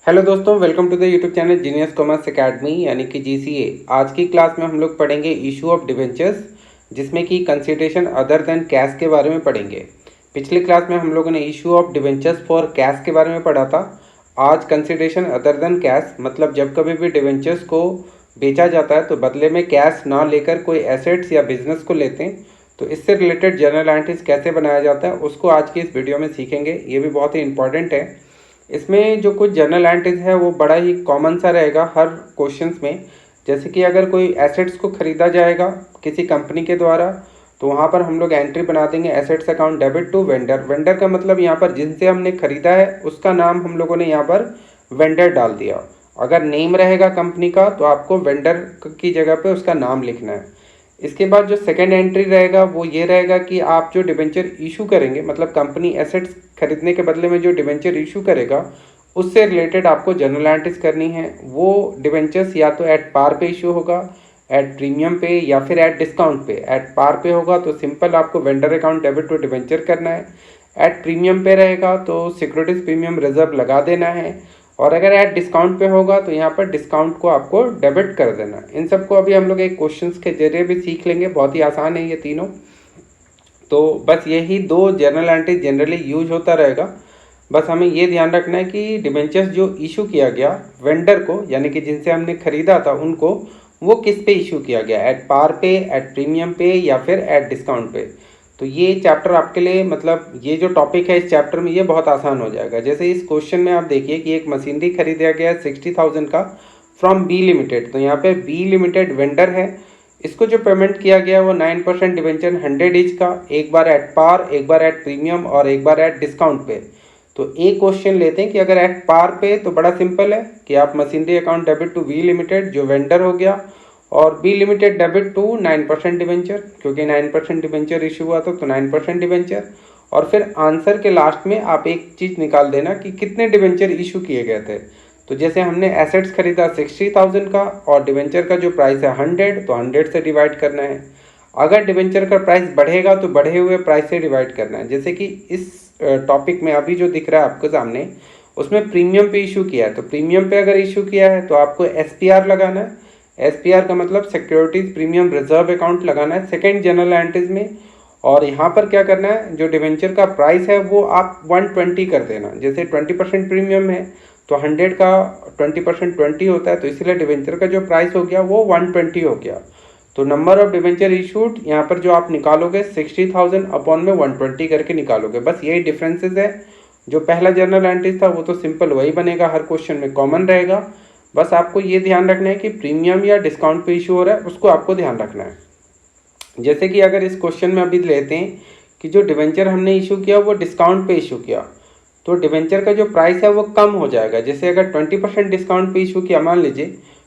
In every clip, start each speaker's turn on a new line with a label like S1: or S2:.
S1: Hello दोस्तों, welcome to the YouTube channel genius commerce academy यानी कि जीसीए। आज की क्लास में हम लोग पढ़ेंगे इशू ऑफ डिबेंचर्स, जिसमें कि कंसिडरेशन अदर देन कैश के बारे में पढ़ेंगे। पिछली क्लास में हम लोगों ने issue of debentures for cash के बारे में पढ़ा था। आज कंसिडरेशन अदर देन कैश, मतलब जब कभी भी डिबेंचर्स को बेचा जाता है तो बदले में कैश ना लेकर कोई एसेट्स या बिजनेस को लेते हैं, तो इससे रिलेटेड जर्नल एंट्रीज कैसे बनाया जाता है उसको आज की इस वीडियो में सीखेंगे। ये भी बहुत ही इंपॉर्टेंट है। इसमें जो कुछ जर्नल एंट्रीज है वो बड़ा ही कॉमन सा रहेगा हर क्वेश्चंस में। जैसे कि अगर कोई एसेट्स को खरीदा जाएगा किसी कंपनी के द्वारा, तो वहाँ पर हम लोग एंट्री बना देंगे assets account debit to vendor. Vendor का मतलब यहाँ पर जिनसे हमने खरीदा है उसका नाम हम लोगों ने यहाँ पर वेंडर डाल दिया। अगर नेम रहेगा कंपनी का तो आपको वेंडर की जगह पे उसका नाम लिखना है। इसके बाद जो सेकेंड एंट्री रहेगा वो ये रहेगा कि आप जो डिबेंचर इशू करेंगे, मतलब कंपनी एसेट्स खरीदने के बदले में जो डिबेंचर इशू करेगा उससे रिलेटेड आपको जर्नल एंट्रीज करनी है। वो डिबेंचर्स या तो एट पार पे इशू होगा, एट प्रीमियम पे, या फिर एट डिस्काउंट पे। एट पार पे होगा तो सिंपल आपको vendor account debit to debenture करना है। एट प्रीमियम पे रहेगा तो सिक्योरिटीज प्रीमियम रिजर्व लगा देना है। और अगर एट डिस्काउंट पे होगा तो यहाँ पर डिस्काउंट को आपको डेबिट कर देना। इन सबको अभी हम लोग एक क्वेश्चंस के जरिए भी सीख लेंगे, बहुत ही आसान है ये तीनों। तो बस यही दो जर्नल एंट्री जनरली यूज होता रहेगा। बस हमें ये ध्यान रखना है कि डिबेंचर्स जो इशू किया गया वेंडर को, यानी कि जिनसे हमने खरीदा था उनको, वो किस पे इशू किया गया, एट पार पे, एट प्रीमियम पे, या फिर एट डिस्काउंट पे। तो ये चैप्टर आपके लिए, मतलब ये जो टॉपिक है इस चैप्टर में, ये बहुत आसान हो जाएगा। जैसे इस क्वेश्चन में आप देखिए कि एक मशीनरी खरीदा गया है 60,000 का फ्रॉम बी लिमिटेड। तो यहाँ पे बी लिमिटेड वेंडर है। इसको जो पेमेंट किया गया है वो 9% डिबेंचर 100 ईच का, एक बार एट पार, एक बार एट प्रीमियम और एक बार एट डिस्काउंट पे। तो एक क्वेश्चन लेते हैं कि अगर एट पार पे तो बड़ा सिंपल है कि आप machinery account debit to V limited जो वेंडर हो गया, और B limited debit to 9% debenture, क्योंकि 9% डिबेंचर इशू हुआ था तो 9% डिबेंचर। और फिर आंसर के लास्ट में आप एक चीज़ निकाल देना कि कितने डिबेंचर इशू किए गए थे। तो जैसे हमने एसेट्स खरीदा 60,000 का और डिबेंचर का जो प्राइस है 100, तो 100 से डिवाइड करना है। अगर डिबेंचर का प्राइस बढ़ेगा तो बढ़े हुए प्राइस से डिवाइड करना है। जैसे कि इस टॉपिक में अभी जो दिख रहा है आपके सामने, उसमें प्रीमियम पे इशू किया है। तो प्रीमियम पे अगर इशू किया है तो आपको एसपीआर लगाना है। एसपीआर का मतलब सिक्योरिटीज प्रीमियम रिजर्व अकाउंट लगाना है सेकेंड जनरल एंट्रीज में। और यहाँ पर क्या करना है, जो डिबेंचर का प्राइस है वो आप 120 कर देना। जैसे 20% प्रीमियम है तो 100 का 20% 20 होता है, तो इसीलिए डिबेंचर का जो प्राइस हो गया वो 120 हो गया। तो नंबर ऑफ डिबेंचर इशूड यहाँ पर जो आप निकालोगे 60,000 अपॉन में 120 करके निकालोगे। बस यही डिफरेंसेस है। जो पहला जर्नल एंट्रीज था वो तो सिंपल वही बनेगा, हर क्वेश्चन में कॉमन रहेगा। बस आपको ये ध्यान रखना है कि प्रीमियम या डिस्काउंट पे इशू हो रहा है उसको आपको ध्यान रखना है। जैसे कि अगर इस क्वेश्चन में अभी लेते हैं कि जो डिबेंचर हमने इशू किया वो डिस्काउंट पे इशू किया, तो डिबेंचर का जो प्राइस है वो कम हो जाएगा। जैसे अगर 20% डिस्काउंट पे इशू किया मान लीजिए,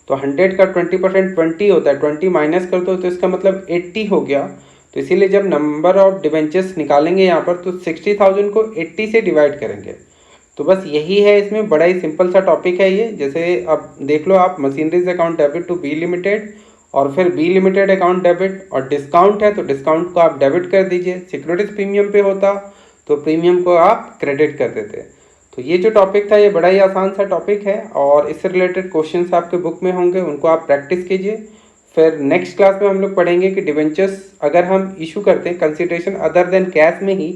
S1: तो 100 का 20% 20 होता है, 20 माइनस कर दो तो इसका मतलब 80 हो गया। तो इसीलिए जब नंबर ऑफ डिबेंचर्स निकालेंगे यहाँ पर तो 60,000 को 80 से डिवाइड करेंगे। तो बस यही है, इसमें बड़ा ही सिंपल सा टॉपिक है ये। जैसे अब देख लो आप, machineries account debit to B limited, और फिर बी लिमिटेड अकाउंट डेबिट, और डिस्काउंट है तो डिस्काउंट को आप डेबिट कर दीजिए। सिक्योरिटीज प्रीमियम पे होता तो प्रीमियम को आप क्रेडिट कर देते। तो ये जो टॉपिक था ये बड़ा ही आसान सा टॉपिक है, और इससे रिलेटेड क्वेश्चंस आपके बुक में होंगे, उनको आप प्रैक्टिस कीजिए। फिर नेक्स्ट क्लास में हम लोग पढ़ेंगे कि डिबेंचर्स अगर हम इशू करते हैं कंसिडरेशन अदर देन कैश में ही,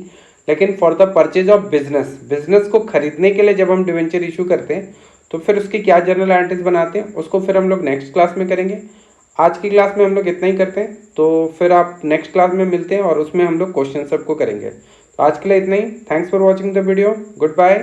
S1: लेकिन for the purchase of business, business को खरीदने के लिए जब हम डिबेंचर इशू करते हैं तो फिर उसकी क्या जर्नल एंट्रीज बनाते हैं उसको फिर हम लोग नेक्स्ट क्लास में करेंगे। आज की क्लास में हम लोग इतना ही करते हैं, तो फिर आप नेक्स्ट क्लास में मिलते हैं और उसमें हम लोग क्वेश्चन सबको करेंगे। तो आज के लिए इतना ही। Thanks for watching the video. Good bye.